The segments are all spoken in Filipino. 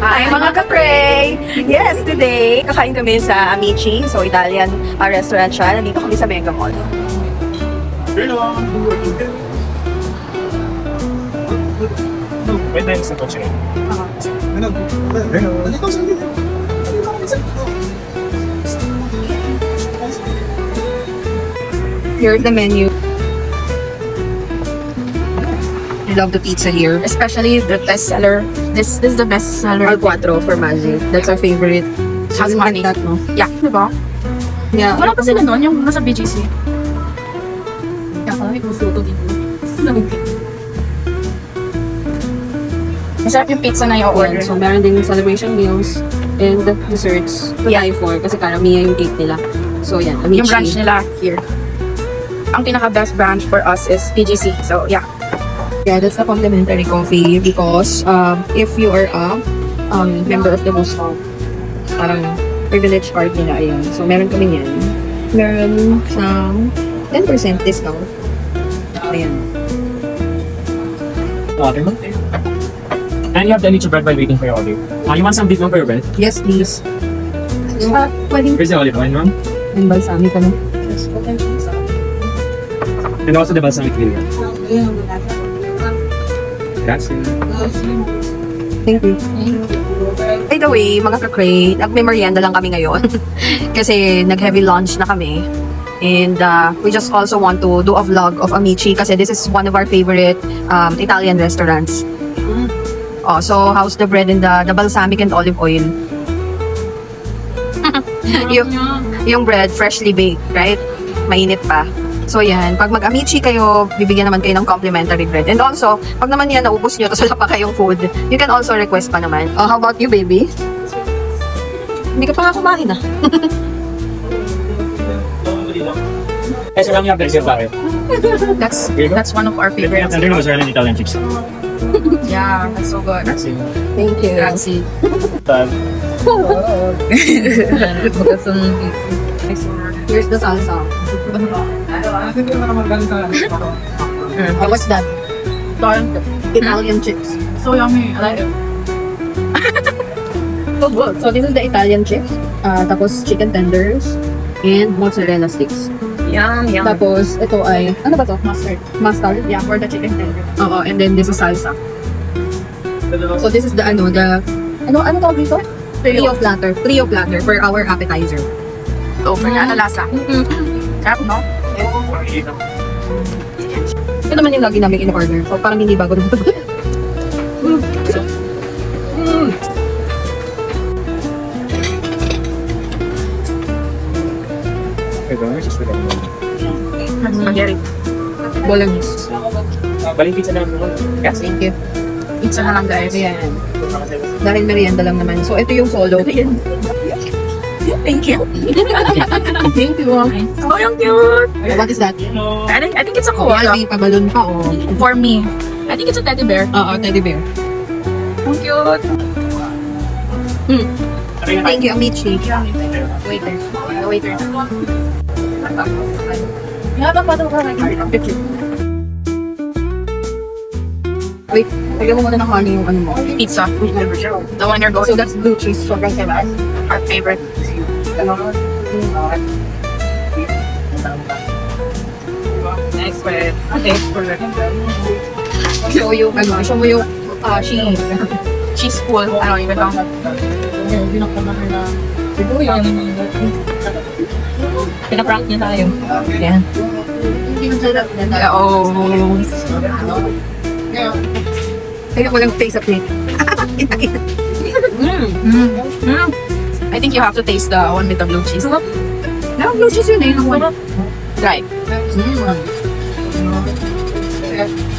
Hi mga ka-pray! Yes, today, kakain kami sa Amici. So, Italian restaurant siya. Nandito kami sa Mega Mall. Pwede sa kotse. Here's the menu. I love the pizza here. Especially the best seller. This is the best seller. Al Quattro formaggio. That's our favorite. Has money. That, no? Yeah, diba? Yeah. Wala pa sila nun, yung nasa BGC. Masarap yung pizza na yung order. So, meron din celebration meals and desserts to die for kasi karamihan yung cake nila. So, yan. Amici. Yung branch nila here. Ang pinaka-best branch for us is PGC. So, yeah. Yeah, that's a complimentary coffee because if you are a member of the Muslim, parang privilege card nila, ayan. So, meron kami yan. Meron siyang 10% discount. Ayan. Water mo? And you have the leche bread by waiting for your order. You want some beef for your bread? Yes, please. Pwedeng Where's the olive oil, ma'am? yung balsamic ka na. Yes, okay. And also the balsamic vinegar. Grazie. Thank you. By the way, mga ka-crate, nagme-merienda lang kami ngayon. Kasi nag-heavy lunch na kami. And we just also want to do a vlog of Amici kasi this is one of our favorite Italian restaurants. Oh, so how's the bread and the balsamic and olive oil? yung bread freshly baked, right? Mainit pa. So yan, pag mag-Amici kayo, bibigyan naman kayo ng complimentary bread. And also, pag naman yan naubos nyo, tapos wala pa kayong food, you can also request pa naman. Oh, how about you, baby? Hindi ka pa nga kumain ah. Yes, sir, you have the reserve packet. That's one of our favorites. And there was an Italian chips. Yeah, that's so good. Grazie. Thank you. Grazie. Here's the salsa. What's that? Italian chips. So yummy. I like it. So this is the Italian chips. Tapos chicken tenders and mozzarella sticks. Yum, yum. Tapos ito ay, ano ba to? Mustard. Mustard? Yeah, for the chicken tender. Oo, and then this is salsa. So this is the ano tawag dito? Trio platter for our appetizer. Over na, ano lasa? Sarap, no? Ito naman yung lagi namin in-order. So parang hindi bago naman. Spaghetti. Bolognese. Baling pizza na lang. Yes, thank you. Pizza na lang, guys. Ayan. Dahil merienda lang naman. So ito yung solo. Thank you. Thank you. Oh, yung cute. What is that? I think it's a koala. May pabalon pa oh. For me. I think it's a teddy bear. Oo, teddy bear. Ang cute. Thank you, Amici. Waiter. Waiter. Wait, lagyan mo muna ng honey yung ano mo. Pizza. The one you're going. So that's blue cheese. Sobrang sarap. Our favorite. Next one. Okay. Show mo yung cheese. Cheese pool. I don't even know. Pinaprank niya tayo. Yan. Oh. Kaya ko lang taste of it. I think you have to taste the one with the blue cheese. No, blue cheese yun eh. Try.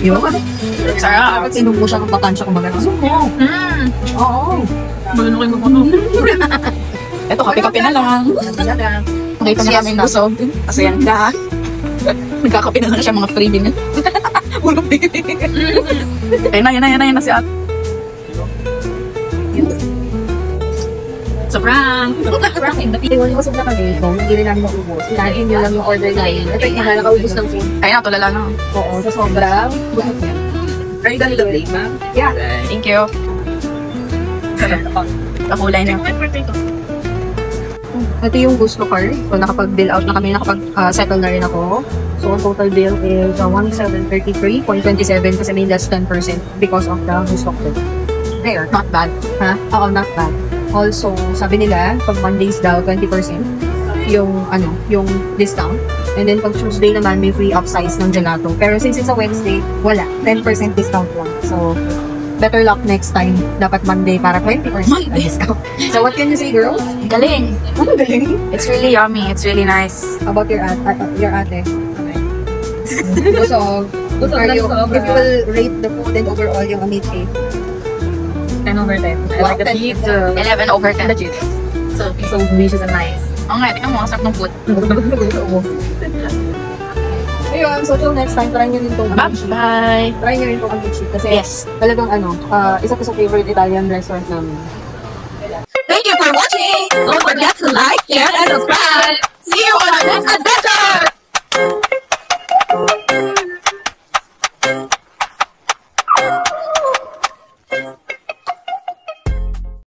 Yun. Sarap. Sinubo siya ng patansya kumbaga. Oo. Malunukin mo po. Ito, kape-kape na lang. Nakita na kami busog. Kasi yan ka. Nagkakape na lang siya mga freebie na. Ulong baby. Yan na si At. So, prank! Prank, hindi wasap na kami. So, hindi rin namin maubos. Hinahin nyo lang yung order namin. Ito yung nakaubos ng food. Ayun, tulala na. Oo, sa sobrang. Are you done with the plate, ma'am? Yeah. Thank you. Kakulay na. Ito yung gusto card. So, nakapag-bill out na kami, nakapag-settle na rin ako. So, ang total bill is 1,733.27 kasi may less 10% because of the gusto card. There. Not bad. Ha? Oo, not bad. Also, sabi nila, pag Mondays daw, 20% yung discount. And then, pag Tuesday naman, may free upsize ng gelato. Pero since it's a Wednesday, wala. 10% discount lang. So, better luck next time. Dapat Monday para 20% na discount. So, what can you say, girls? Galing. Ano galing? It's really yummy. It's really nice. How about your ate? Busog. Busog Are na you, sobra. if you will rate the food and overall yung amici, 10 over 10. I like the pizza. 11 over 10. The cheese. So delicious and nice. Oo nga, tingnan mo, ang sarap ng food. Ayun, so till next time, try nyo rin itong Bye! Try nyo rin itong amici kasi Yes. talagang isa to sa favorite Italian restaurant namin. Thank you for watching! Don't forget